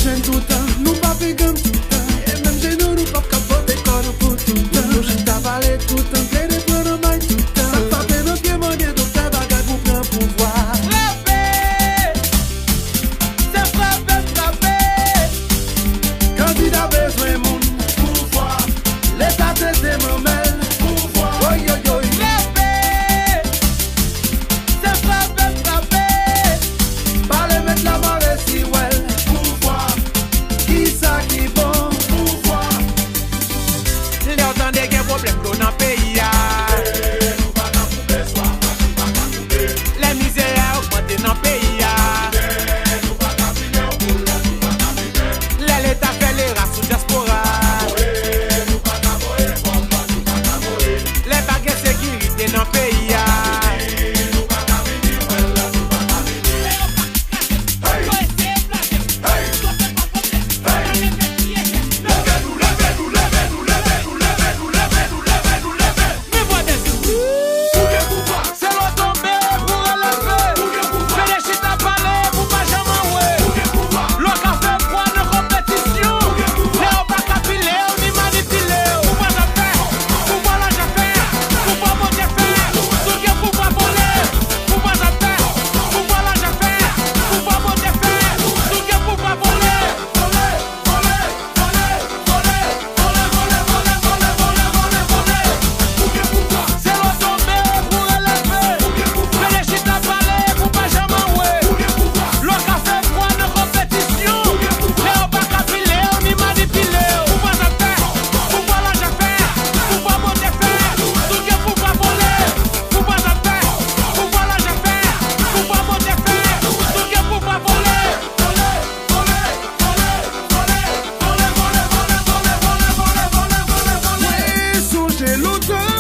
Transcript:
jeune tout le temps, nous pas pégam tout le temps. Et même chez nous, nous pas capoter corps pour tout le temps. Nous juste à parler tout le temps, clé de prendre en main tout le temps. Ça pas fait nos pieds mondiaux, donc ça va gagner pour prendre pouvoir. C'est frapper. Candidat besoin moun pouvoir. L'état c'est mamel pouvoir. Oi oi oi. C'est frapper. Parler mettre la marée si well pouvoir. Qui ça qui bon pouvoir. Les entendez qu'il y a problème dans le pays. Nous pas dans couper soir, pas couper. Les misères a augmenté dans le pays. Nous pas dans primer au bout, nous pas dans primer. L'État fait les races sous diaspora. Nous pas dans boyer, nous pas dans boyer. Les bagues de sécurité dans le pays. Nous pas dans venir, nous pas dans venir. C'est l'eau tombée pour relever. Fais les chutes à parler pour pas jamais jouer. L'eau qu'a fait froid de compétition. Les hauts pas capilés, on y manipulé. Pour pas j'en faire, pour pas là j'en faire. Pour pas monter faire, tout que pour pas voler. Pour pas j'en faire, pour pas là j'en faire. Pour pas monter faire, tout que pour pas voler. C'est l'eau tombée pour relever. Fais les chutes à parler pour pas jamais jouer. L'eau qu'a fait froid de compétition. Les hauts pas capilés, on y manipulé. Pour pas j'en faire, pour pas là j'en faire. Pour pas monter faire, tout que pour pas voler. Pour pas j'en faire, pour pas là j'en faire. Pour pas monter faire, tout que pour pas voler. Oui, songez l'automne.